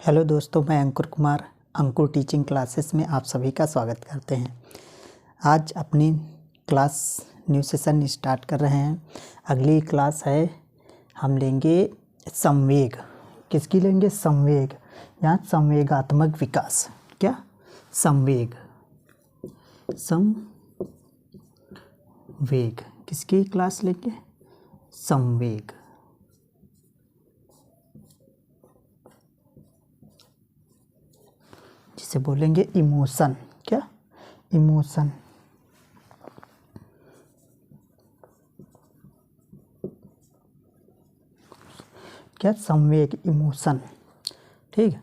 Hello दोस्तों, मैं अंकुर कुमार अंकुर teaching classes में आप सभी का स्वागत करते हैं। आज अपनी क्लास न्यू सेशन स्टार्ट कर रहे हैं। अगली क्लास है, हम लेंगे संवेग। किसकी लेंगे? संवेग, या संवेगात्मक विकास। क्या? संवेग, संवेग किसकी क्लास लेंगे? संवेग। जिसे बोलेंगे इमोशन। क्या? इमोशन। क्या? संवेग, इमोशन। ठीक है।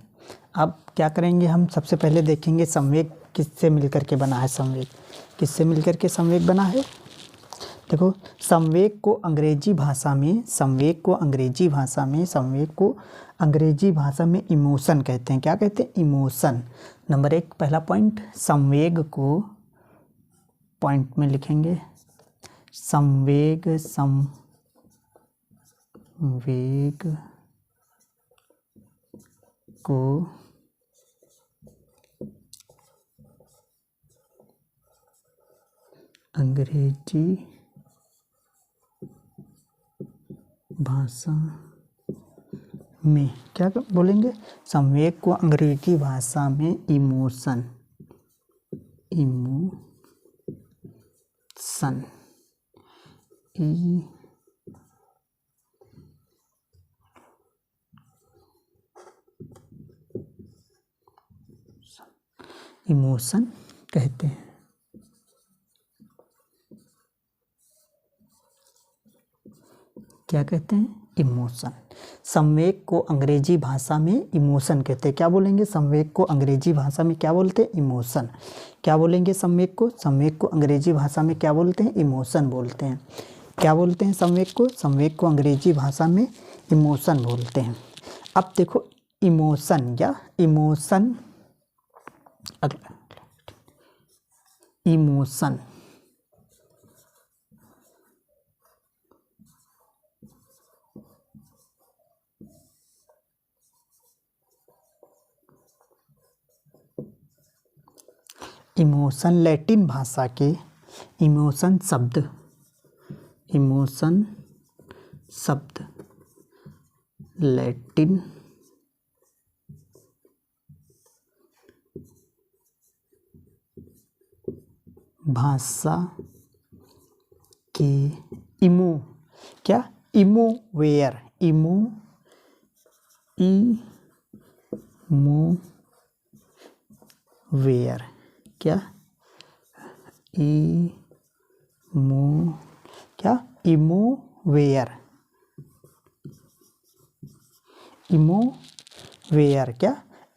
अब क्या करेंगे हम? सबसे पहले देखेंगे संवेग किससे मिलकर के बना है। संवेग किससे मिलकर के संवेग बना है? देखो, संवेग को अंग्रेजी भाषा में इमोशन कहते हैं। क्या कहते हैं? इमोशन। नंबर 1 पहला पॉइंट, संवेग को पॉइंट में लिखेंगे। संवेग को अंग्रेजी भाषा में क्या बोलेंगे? संवेग को अंग्रेजी भाषा में इमोशन इमोशन कहते हैं। क्या कहते हैं? इमोशन। संवेग को अंग्रेजी भाषा में इमोशन कहते हैं। क्या बोलेंगे? संवेग को अंग्रेजी भाषा में क्या बोलते हैं? इमोशन। क्या बोलेंगे? संवेग को अंग्रेजी भाषा में क्या बोलते हैं? इमोशन बोलते हैं। क्या बोलते हैं? संवेग को अंग्रेजी भाषा में इमोशन बोलते हैं। अब देखो, इमोशन या इमोशन, इमोशन इमोशन लैटिन भाषा के इमोशन शब्द लैटिन भाषा के इमोवेयर क्या?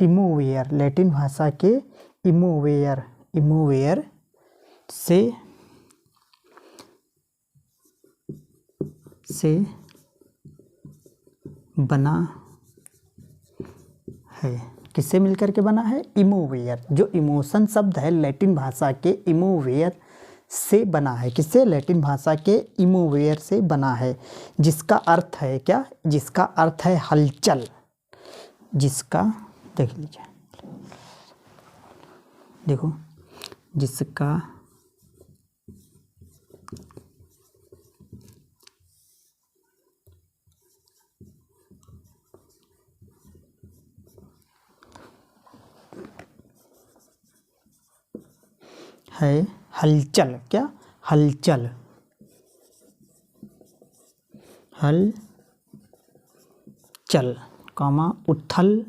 इमोवेयर लैटिन भाषा के इमोवेयर से बना है। किससे मिलकर के बना है? इमोवेयर। जो इमोशन शब्द है लैटिन भाषा के इमोवेयर से बना है। किससे? लैटिन भाषा के इमोवेयर से बना है। जिसका अर्थ है क्या? जिसका अर्थ है हलचल। जिसका, देख लीजिए, देखो, जिसका है हलचल। क्या? हलचल कॉमा उथल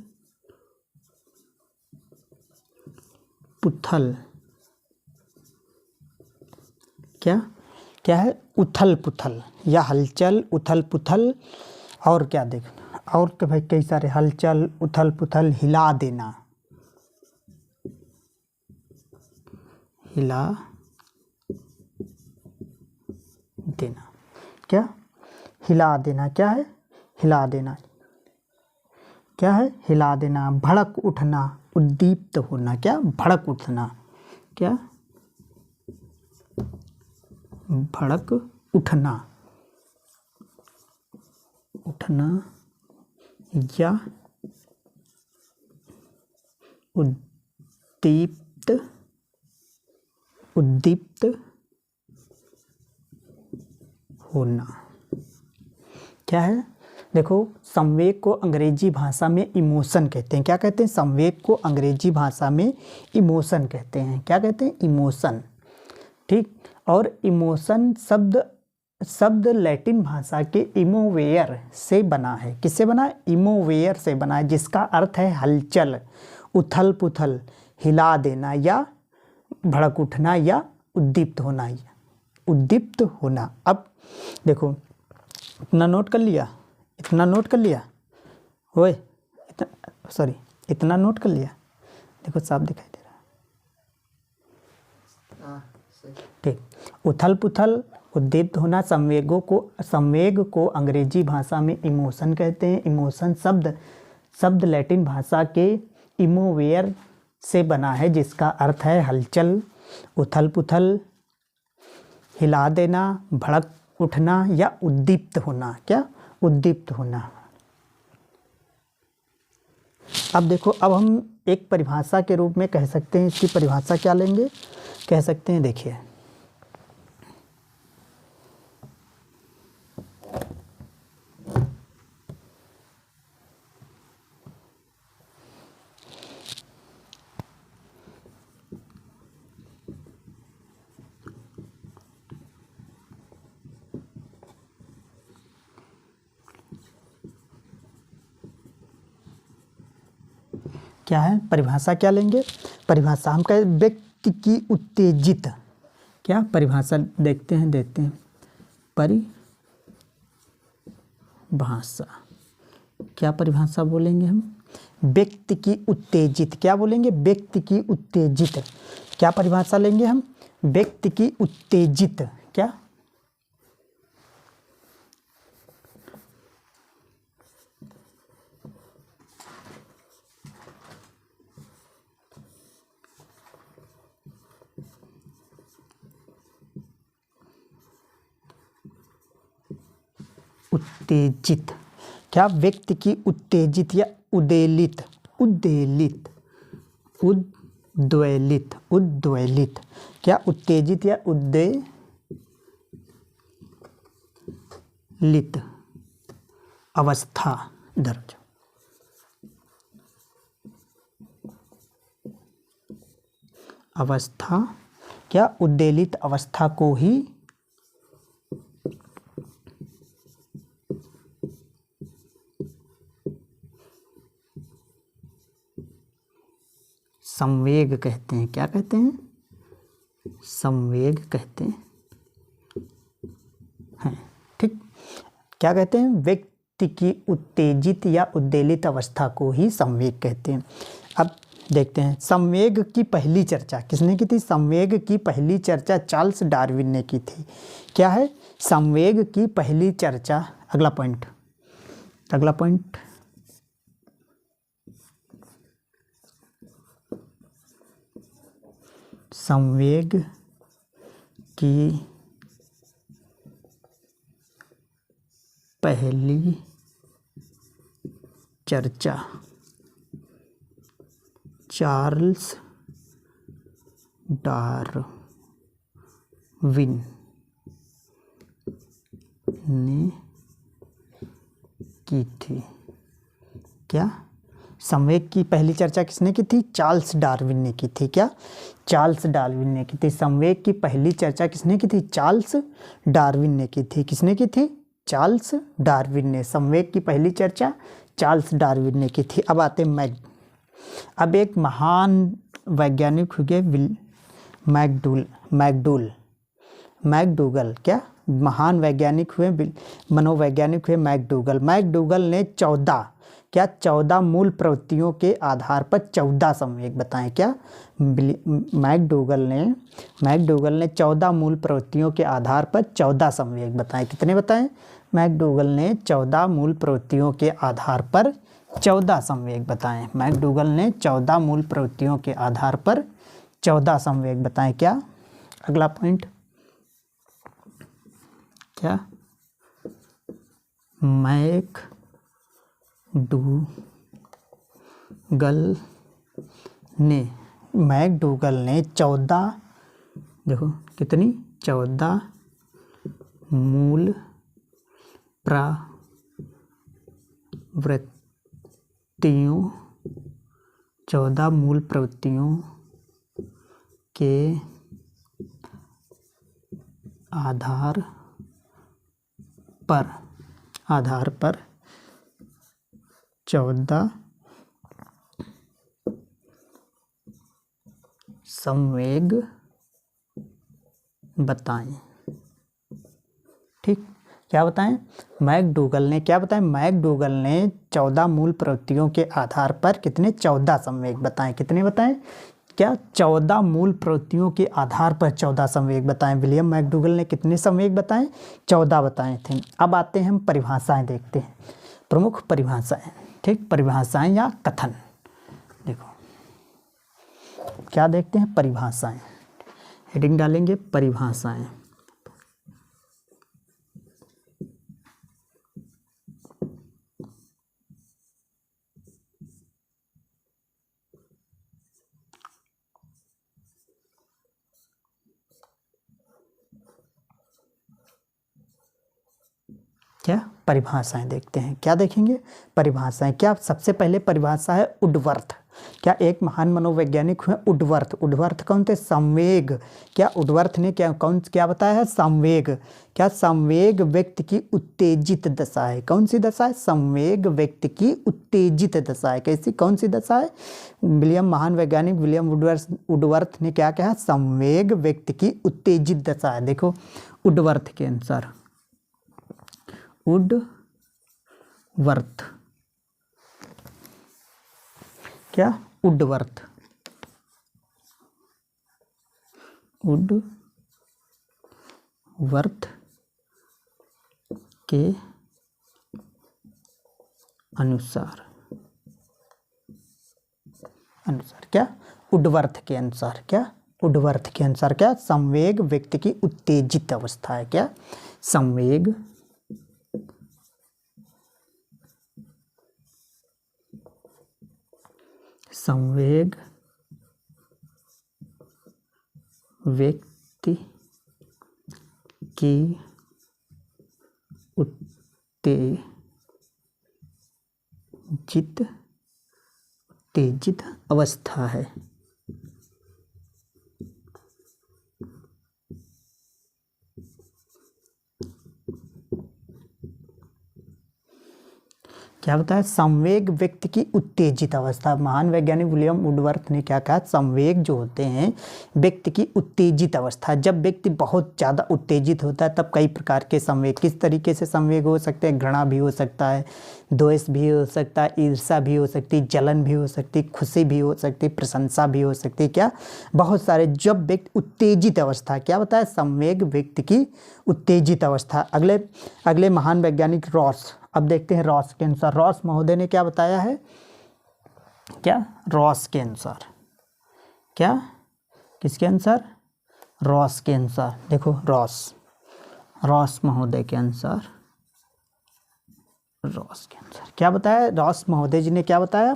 पुथल। क्या है? उथल पुथल या हलचल, उथल पुथल। और क्या? देख, और क्या भाई, कई सारे हलचल, उथल पुथल, हिला देना। क्या? हिला देना। क्या है? हिला देना। क्या है? हिला देना। भड़क उठना, उद्दीप्त होना। क्या? भड़क उठना। क्या? भड़क उठना या उद्दीप्त उद्दीप्त होना। क्या है? देखो, संवेग को अंग्रेजी भाषा में इमोशन कहते हैं। क्या कहते हैं? संवेग को अंग्रेजी भाषा में इमोशन कहते हैं। क्या कहते हैं? इमोशन। ठीक। और इमोशन शब्द लैटिन भाषा के इमोवेयर से बना है। किससे बना? इमोवेयर से बना है, जिसका अर्थ है हलचल, उथल पुथल, हिला देना या भड़क उठना या उद्दीप्त होना। उद्दीप्त होना। अब देखो, इतना नोट कर लिया? इतना नोट कर लिया? ओए, इतना नोट कर लिया? देखो साफ दिखाई दे रहा है। ठीक। उथल पुथल, उद्दीप्त होना, संवेग को अंग्रेजी भाषा में इमोशन कहते हैं। इमोशन शब्द लैटिन भाषा के इमोवेयर से बना है, जिसका अर्थ है हलचल, उथल पुथल, हिला देना, भड़क उठना या उद्दीप्त होना। क्या? उद्दीप्त होना। अब देखो, अब हम एक परिभाषा के रूप में कह सकते हैं। इसकी परिभाषा क्या लेंगे? कह सकते हैं, देखिए, क्या है परिभाषा? क्या लेंगे परिभाषा? हम कहें व्यक्ति की उत्तेजित, क्या परिभाषा देखते हैं, देते हैं परिभाषा। क्या परिभाषा बोलेंगे हम? व्यक्ति की उत्तेजित। क्या बोलेंगे? व्यक्ति की उत्तेजित। क्या परिभाषा लेंगे हम? व्यक्ति की उत्तेजित। क्या? उत्तेजित। क्या? व्यक्ति की उत्तेजित या उद्वेलित। उद्वेलित। क्या? उत्तेजित या उद्वेलित अवस्था। दर्ज। अवस्था। क्या? उद्वेलित अवस्था को ही संवेग कहते हैं। क्या कहते हैं? संवेग कहते हैं। ठीक। क्या कहते हैं? व्यक्ति की उत्तेजित या उद्वेलित अवस्था को ही संवेग कहते हैं। अब देखते हैं, संवेग की पहली चर्चा किसने की थी? संवेग की पहली चर्चा चार्ल्स डार्विन ने की थी। क्या है? संवेग की पहली चर्चा। अगला पॉइंट संवेग की पहली चर्चा चार्ल्स डार्विन ने की थी। क्या? संवेग की पहली चर्चा किसने की थी? चार्ल्स डार्विन ने की थी। क्या? चार्ल्स डार्विन ने की थी। संवेग की पहली चर्चा किसने की थी? चार्ल्स डार्विन ने की थी। किसने की थी? चार्ल्स डार्विन ने। संवेग की पहली चर्चा चार्ल्स डार्विन ने की थी। अब आते अब एक महान वैज्ञानिक हुए मैकडूगल। क्या? महान वैज्ञानिक हुए, मनोवैज्ञानिक हुए मैकडूगल ने 14 मूल प्रवृत्तियों के आधार पर 14 संवेग बताएं। क्या? मैकडूगल ने 14 मूल प्रवृत्तियों के आधार पर 14 संवेग बताएं। कितने बताएं? मैकडूगल ने 14 मूल प्रवृत्तियों के आधार पर 14 संवेग बताएं। मैकडूगल ने 14 मूल प्रवृत्तियों के आधार पर 14 संवेग बताएं। क्या? अगला पॉइंट क्या? मैकडूगल ने मैकडूगल ने 14, देखो कितनी, 14 मूल प्रवृत्तियों 14 मूल प्रवृत्तियों के आधार पर 14 संवेग बताएं। ठीक, क्या बताएं? मैकडूगल ने क्या बताएं? मैकडूगल ने 14 मूल प्रवृत्तियों के आधार पर कितने, 14 संवेग बताएं। कितने बताएं? क्या 14 मूल प्रवृत्तियों के आधार पर 14 संवेग बताएं। विलियम मैकडूगल ने कितने संवेग बताएं? 14 बताए थे। अब आते हैं हम परिभाषाएं देखते हैं, प्रमुख परिभाषाएं। ठीक, परिभाषाएं या कथन। देखो क्या देखते हैं, परिभाषाएं। हेडिंग डालेंगे परिभाषाएं। क्या परिभाषाएं देखते हैं, क्या देखेंगे, परिभाषाएं। क्या सबसे पहले परिभाषा है वुडवर्थ। क्या एक महान मनोवैज्ञानिक हुए वुडवर्थ। वुडवर्थ कौन थे? संवेग। क्या वुडवर्थ ने क्या बताया है? संवेग। क्या संवेग व्यक्ति की उत्तेजित दशा है। कौन सी दशा है? संवेग व्यक्ति की उत्तेजित दशा है। कैसी, कौन सी दशा है? महान वैज्ञानिक विलियम वुडवर्थ ने क्या कहा? संवेग व्यक्ति की उत्तेजित दशा है। देखो वुडवर्थ के अनुसार, वुडवर्थ, क्या वुडवर्थ के अनुसार क्या, वुडवर्थ के अनुसार क्या, वुडवर्थ के अनुसार क्या, संवेग व्यक्ति की उत्तेजित अवस्था है। क्या, संवेग व्यक्ति की उत्तेजित अवस्था है। क्या बताया? संवेग व्यक्ति की उत्तेजित अवस्था। महान वैज्ञानिक विलियम वुडवर्थ ने क्या कहा? संवेग जो होते हैं व्यक्ति की उत्तेजित अवस्था। जब व्यक्ति बहुत ज़्यादा उत्तेजित होता है तब कई प्रकार के संवेग, किस तरीके से संवेग हो सकते हैं? घृणा भी हो सकता है, द्वेष भी हो सकता है, ईर्ष्या भी हो सकती है, जलन भी हो सकती है, खुशी भी हो सकती है, प्रशंसा भी हो सकती है। क्या, बहुत सारे। जब व्यक्ति उत्तेजित अवस्था, क्या बताया? संवेग व्यक्ति की उत्तेजित अवस्था। अगले महान वैज्ञानिक रॉस। अब देखते हैं रॉस के अनुसार। रॉस महोदय ने क्या बताया है? क्या, रॉस के अनुसार, क्या, किसके अनुसार? रॉस के अनुसार। देखो रॉस महोदय के अनुसार, रॉस के अनुसार क्या बताया? रॉस महोदय जी ने क्या बताया?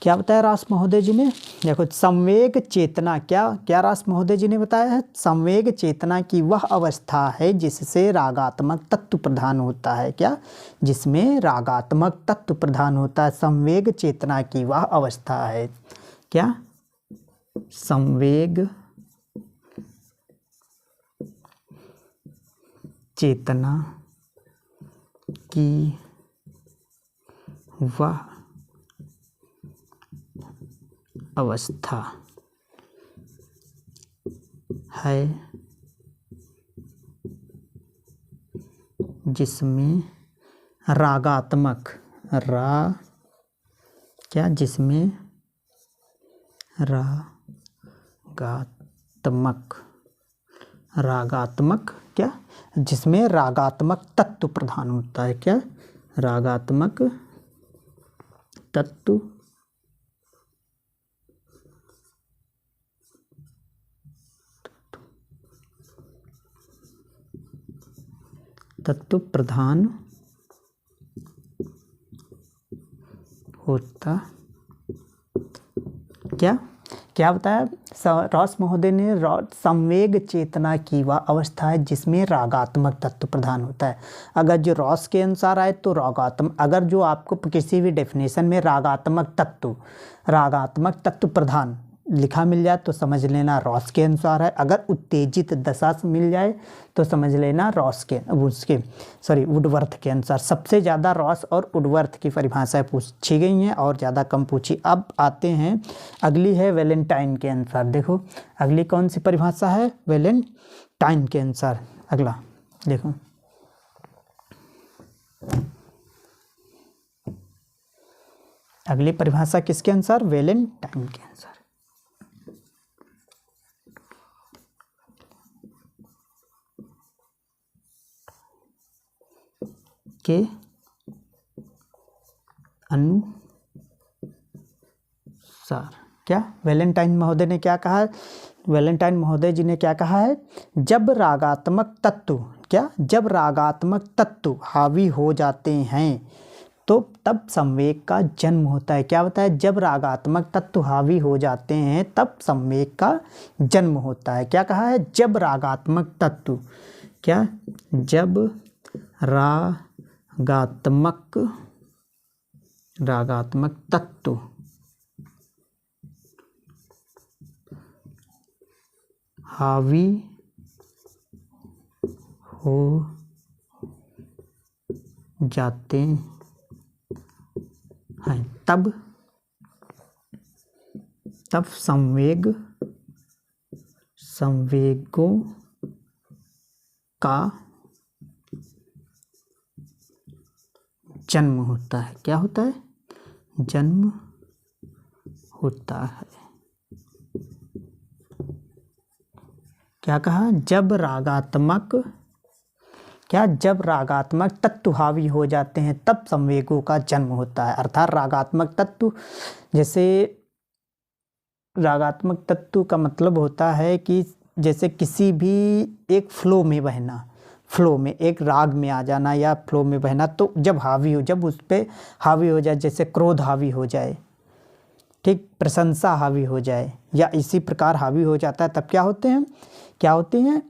क्या बताया रॉस महोदय जी ने? देखो संवेग चेतना। क्या रॉस महोदय जी ने बताया है? संवेग चेतना की वह अवस्था है जिससे रागात्मक तत्व प्रधान होता है। क्या, जिसमें रागात्मक तत्व प्रधान होता है। संवेग चेतना की वह अवस्था है। क्या, संवेग चेतना की वह अवस्था है जिसमें रागात्मक जिसमें रागात्मक क्या, जिसमें रागात्मक तत्व प्रधान होता है। क्या, रागात्मक तत्व प्रधान होता क्या क्या बताया रॉस महोदय ने? संवेग चेतना की वह अवस्था है जिसमें रागात्मक तत्व प्रधान होता है। अगर जो रॉस के अनुसार आए तो रागात्मक, अगर जो आपको किसी भी डेफिनेशन में रागात्मक तत्व प्रधान लिखा मिल जाए तो समझ लेना रॉस के अनुसार है। अगर उत्तेजित दशा से मिल जाए तो समझ लेना वुडवर्थ के अनुसार। सबसे ज़्यादा रॉस और वुडवर्थ की परिभाषाएं पूछी गई हैं और ज़्यादा कम पूछी। अब आते हैं, अगली है वैलेंटाइन के अनुसार। देखो अगली कौन सी परिभाषा है? वैलेंटाइन के अनुसार। अगला देखो, अगली परिभाषा किसके अनुसार? वैलेंटाइन के अनुसार। के अनुसार क्या वैलेंटाइन महोदय ने क्या कहा? वैलेंटाइन महोदय जी ने क्या कहा है? जब रागात्मक तत्व हावी हो जाते हैं तो तब संवेग का जन्म होता है। क्या बताया? जब रागात्मक तत्व हावी हो जाते हैं तब संवेग का जन्म होता है। क्या कहा है? जब रागात्मक तत्व, क्या? जब रागात्मक तत्व हावी हो जाते हैं तब संवेगों का जन्म होता है। क्या होता है? जन्म होता है। क्या कहा? जब रागात्मक तत्व हावी हो जाते हैं तब संवेगों का जन्म होता है। अर्थात रागात्मक तत्व, जैसे रागात्मक तत्व का मतलब होता है कि जैसे किसी भी एक फ्लो में बहना, फ्लो में एक राग में आ जाना या फ्लो में बहना, तो जब उस पर हावी हो जाए, जैसे क्रोध हावी हो जाए, ठीक, प्रशंसा हावी हो जाए या इसी प्रकार हावी हो जाता है, तब क्या होते हैं?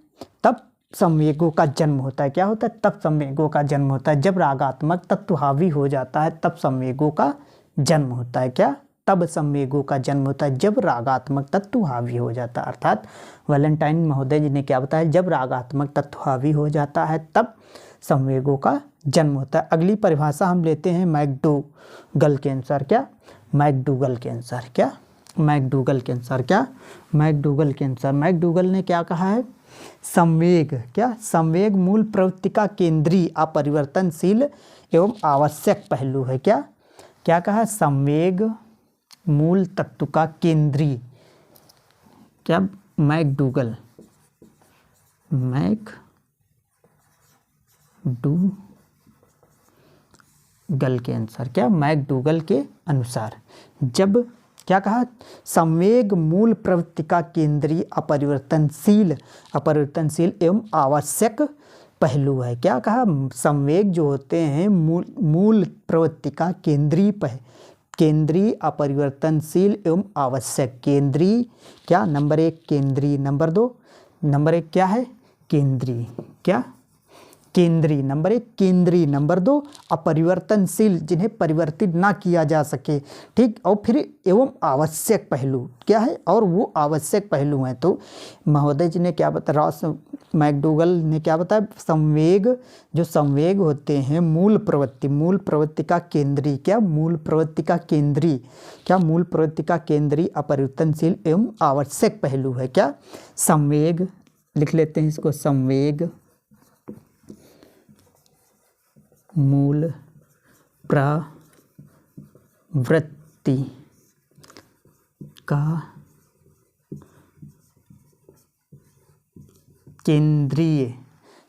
तब संवेगों का जन्म होता है। क्या होता है? तब संवेगों का जन्म होता है। जब रागात्मक तत्व हावी हो जाता है तब संवेगों का जन्म होता है। क्या? तब संवेगों का जन्म होता है जब रागात्मक तत्व हावी हो जाता है। अर्थात वैलेंटाइन महोदय जी ने क्या बताया? जब रागात्मक तत्व हावी हो जाता है तब संवेगों का जन्म होता है। अगली परिभाषा हम लेते हैं मैकडूगल के अनुसार। क्या? मैकडूगल के अनुसार। क्या? मैकडूगल के अनुसार। क्या? मैकडूगल के अनुसार मैकडूगल ने क्या कहा है? संवेग, क्या? संवेग मूल प्रवृत्ति का केंद्रीय, अपरिवर्तनशील एवं आवश्यक पहलू है। क्या? क्या कहा? संवेग मूल तत्व का केंद्रीय, क्या? मैकडूगल के अनुसार। क्या? मैकडूगल के अनुसार जब, क्या कहा? संवेग मूल प्रवृत्ति का केंद्रीय, अपरिवर्तनशील एवं आवश्यक पहलू है। क्या कहा? संवेग जो होते हैं मूल प्रवृत्ति का केंद्रीय, अपरिवर्तनशील एवं आवश्यक। केंद्रीय, क्या? नंबर 1 केंद्रीय, नंबर 1 क्या है? केंद्रीय। क्या? केंद्रीय, नंबर 1 केंद्रीय, नंबर 2 अपरिवर्तनशील, जिन्हें परिवर्तित ना किया जा सके, ठीक, और फिर एवं आवश्यक पहलू। क्या है? और वो आवश्यक पहलू हैं। तो महोदय जी ने क्या बताया? रॉस मैकडूगल ने क्या बताया? जो संवेग होते हैं मूल प्रवृत्ति का केंद्रीय, क्या? मूल प्रवृत्ति का केंद्रीय, क्या? मूल प्रवृत्ति का केंद्रीय, अपरिवर्तनशील एवं आवश्यक पहलू है। क्या? संवेग, लिख लेते हैं इसको, संवेग मूल प्रवृत्ति का केंद्रीय,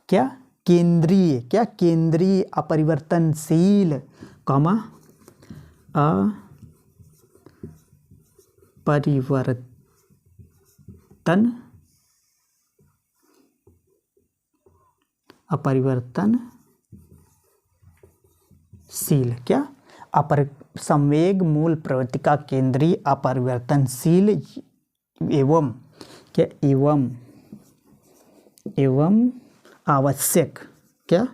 क्या? केंद्रीय, क्या? केंद्रीय, अपरिवर्तनशील, अपरिवर्तनशील, क्या? संवेग मूल प्रवृत्ति का केंद्रीय अपरिवर्तनशील एवं क्या एवं आवश्यक क्या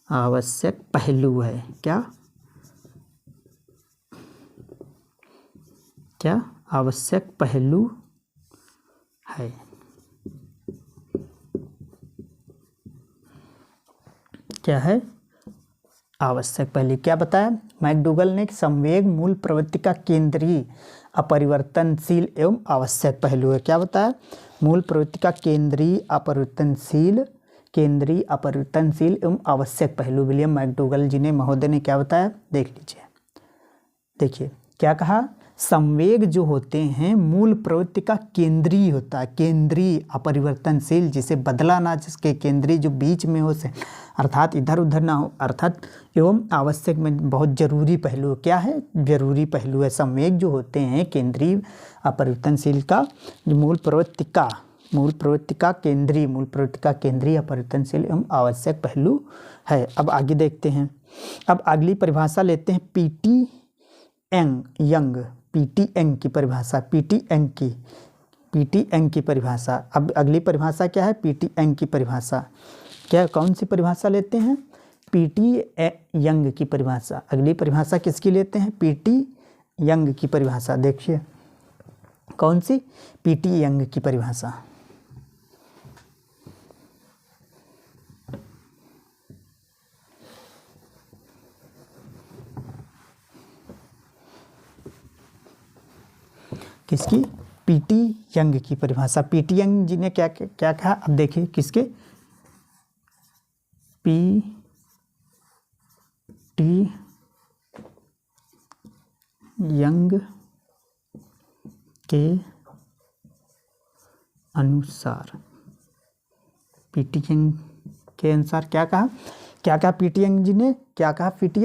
आवश्यक पहलू है। क्या आवश्यक पहलू है। क्या है आवश्यक पहलू। क्या बताया मैकडूगल ने? संवेग मूल प्रवृत्ति का केंद्रीय अपरिवर्तनशील एवं आवश्यक पहलू है। क्या बताया? मूल प्रवृत्ति का केंद्रीय अपरिवर्तनशील एवं आवश्यक पहलू विलियम मैकडूगल जी ने महोदय ने क्या बताया? देख लीजिए। देखिए क्या कहा, संवेग जो होते हैं मूल प्रवृत्ति का केंद्रीय होता है, केंद्रीय अपरिवर्तनशील, जिसे बदला ना, जिसके केंद्रीय जो बीच में हो से अर्थात इधर उधर ना हो, अर्थात एवं आवश्यक में बहुत जरूरी पहलू। क्या है? जरूरी पहलू है। संवेग जो होते हैं केंद्रीय अपरिवर्तनशील का मूल प्रवृत्ति का केंद्रीय अपरिवर्तनशील एवं आवश्यक पहलू है। अब आगे देखते हैं। अब अगली परिभाषा लेते हैं पीटी यंग की परिभाषा। पीटी यंग की परिभाषा। अब अगली परिभाषा क्या है? पीटी यंग की परिभाषा। क्या कौन सी परिभाषा लेते हैं? पीटी यंग की परिभाषा। अगली परिभाषा किसकी लेते हैं? पीटी यंग की परिभाषा। देखिए कौन सी? पीटी यंग की परिभाषा। किसकी? पीटी यंग की परिभाषा। पीटी यंग जी ने क्या कहा? अब देखिए किसके? पीटी यंग के अनुसार। पीटी यंग के अनुसार क्या कहा? पीटी यंग जी ने क्या कहा? पीटी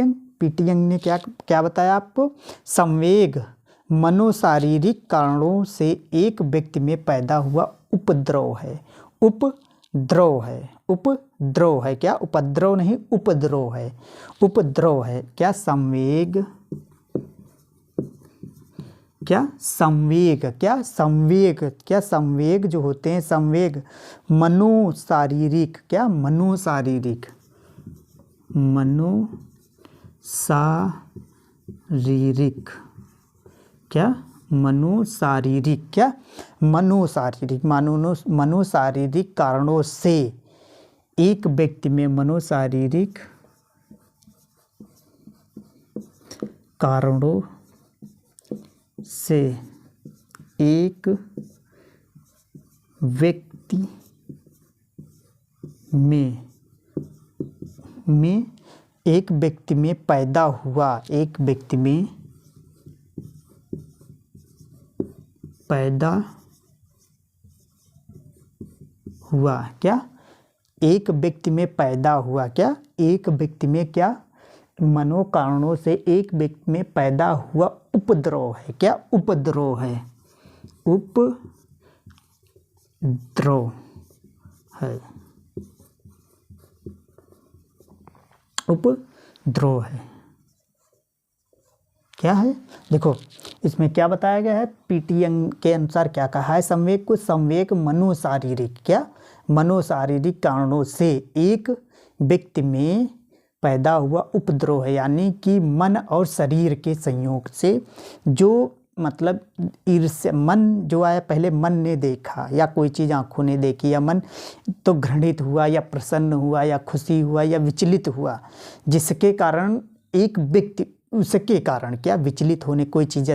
यंग ने क्या बताया आपको? संवेग मनोशारीरिक कारणों से एक व्यक्ति में पैदा हुआ उपद्रव है। क्या? उपद्रव नहीं, उपद्रव है। क्या? संवेग जो होते हैं संवेग मनोशारीरिक मनोशारीरिक कारणों से एक व्यक्ति में एक व्यक्ति में पैदा हुआ क्या? एक व्यक्ति में पैदा हुआ क्या? एक व्यक्ति में क्या? मनोकारणों से एक व्यक्ति में पैदा हुआ उपद्रव है। क्या? उपद्रव है। उपद्रव है। क्या है? देखो इसमें क्या बताया गया है? पीटी यंग के अनुसार क्या कहा है? संवेग को संवेग मनोशारीरिक कारणों से एक व्यक्ति में पैदा हुआ उपद्रव है, यानी कि मन और शरीर के संयोग से जो मतलब ईर्ष्या, मन जो आया, पहले मन ने देखा या कोई चीज़ आँखों ने देखी, या मन तो घृणित हुआ या प्रसन्न हुआ या खुशी हुआ या विचलित हुआ, जिसके कारण एक व्यक्ति उसके कारण क्या विचलित होने, कोई चीज़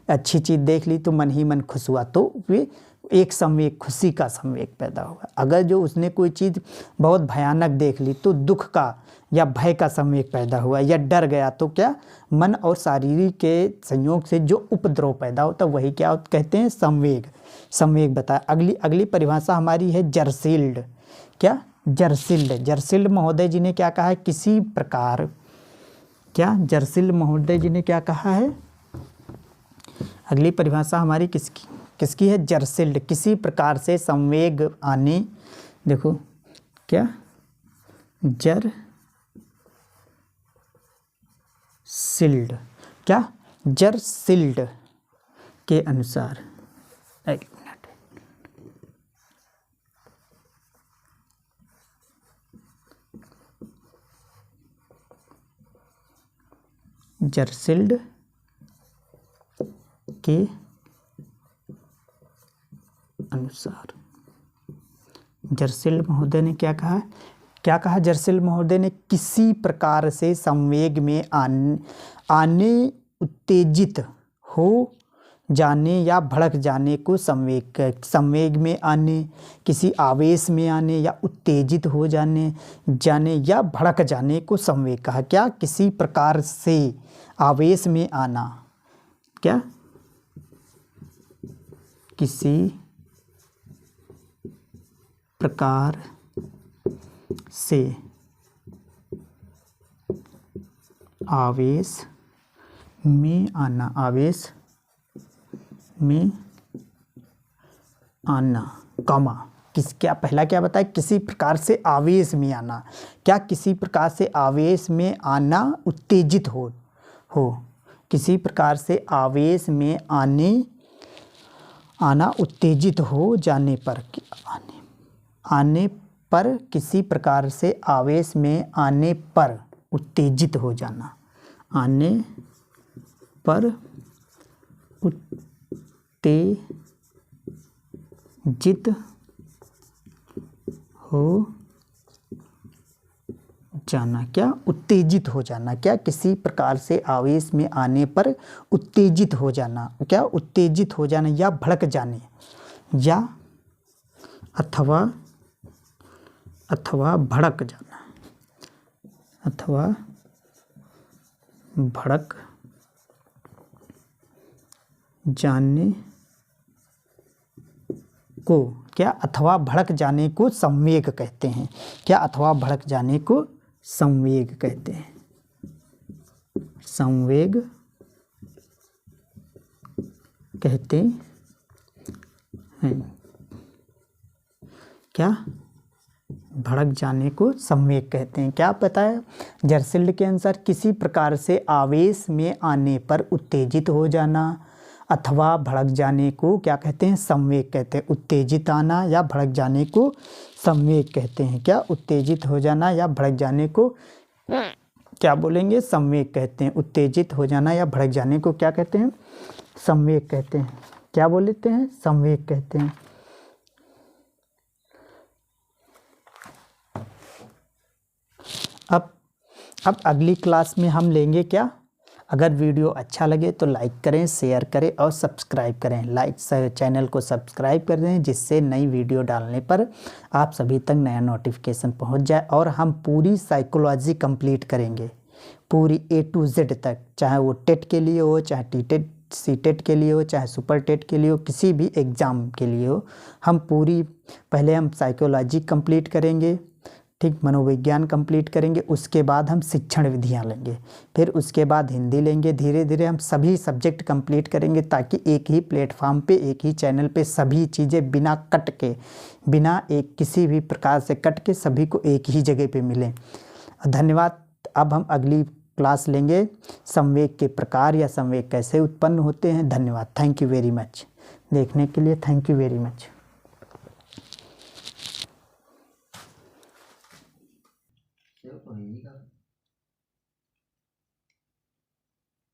अच्छी चीज़ देख ली तो मन ही मन खुश हुआ, तो वे एक संवेग, खुशी का संवेग पैदा हुआ। अगर जो उसने कोई चीज़ बहुत भयानक देख ली तो दुख का या भय का संवेग पैदा हुआ, या डर गया तो क्या मन और शारीरिक के संयोग से जो उपद्रव पैदा होता वही क्या कहते हैं? संवेग बताया। अगली परिभाषा हमारी है जर्सिल्ड। क्या? जर्सिल्ड महोदय जी ने क्या कहा है? किसी प्रकार जर्सिल्ड महोदय जी ने क्या कहा है? अगली परिभाषा हमारी किसकी है? जर्सिल्ड। किसी प्रकार से संवेग आने, देखो क्या जर सिल्ड, क्या जर सिल्ड के अनुसार, एक मिनट, जरसिल्ड के अनुसार, जरसिल्ड महोदय ने क्या कहा, क्या कहा जरसिल्ड महोदय ने, किसी प्रकार से संवेग में आने उत्तेजित हो जाने या भड़क जाने को संवेग में आने, किसी आवेश में आने या उत्तेजित हो जाने या भड़क जाने को संवेग कहा। क्या किसी प्रकार से आवेश में आना, क्या किसी प्रकार से आवेश में आना, आवेश में आना, कॉमा, क्या पहला क्या बताया, किसी प्रकार से आवेश में आना, क्या किसी प्रकार से आवेश में आना उत्तेजित हो किसी प्रकार से आवेश में आना उत्तेजित हो जाने पर, आने पर, किसी प्रकार से आवेश में आने पर उत्तेजित हो जाना, आने पर उत्तेजित हो जाना, क्या उत्तेजित हो जाना, क्या किसी प्रकार से आवेश में आने पर उत्तेजित हो जाना, क्या उत्तेजित हो जाना या भड़क जाने, या अथवा भड़क जाना, अथवा भड़क जाने को, क्या अथवा भड़क जाने को संवेग कहते हैं, क्या अथवा भड़क जाने को संवेग कहते हैं, संवेग कहते हैं, क्या भड़क जाने को संवेग कहते हैं। क्या पता है, जरसिल्ड के अनुसार किसी प्रकार से आवेश में आने पर उत्तेजित हो जाना अथवा भड़क जाने को क्या कहते हैं, संवेग कहते हैं। उत्तेजित आना या भड़क जाने को संवेग कहते हैं। क्या उत्तेजित हो जाना या भड़क जाने को क्या बोलेंगे, संवेग कहते हैं। उत्तेजित हो जाना या भड़क जाने को क्या कहते हैं, संवेग कहते हैं। क्या बोलते हैं, संवेग कहते हैं। अब अगली क्लास में हम लेंगे क्या, अगर वीडियो अच्छा लगे तो लाइक करें, शेयर करें और सब्सक्राइब करें। चैनल को सब्सक्राइब कर दें जिससे नई वीडियो डालने पर आप सभी तक नया नोटिफिकेशन पहुंच जाए। और हम पूरी साइकोलॉजी कंप्लीट करेंगे, पूरी A to Z तक, चाहे वो टेट के लिए हो, चाहे टीटेट सीटेट के लिए हो, चाहे सुपर टेट के लिए हो, किसी भी एग्ज़ाम के लिए हो। हम पूरी पहले हम साइकोलॉजी कंप्लीट करेंगे, ठीक, मनोविज्ञान कंप्लीट करेंगे, उसके बाद हम शिक्षण विधियाँ लेंगे, फिर उसके बाद हिंदी लेंगे। धीरे धीरे हम सभी सब्जेक्ट कंप्लीट करेंगे ताकि एक ही प्लेटफॉर्म पे, एक ही चैनल पे सभी चीज़ें बिना कट के, बिना एक किसी भी प्रकार से कट के सभी को एक ही जगह पे मिलें। धन्यवाद। अब हम अगली क्लास लेंगे संवेग के प्रकार या संवेग कैसे उत्पन्न होते हैं। धन्यवाद। थैंक यू वेरी मच देखने के लिए। Thank you very much.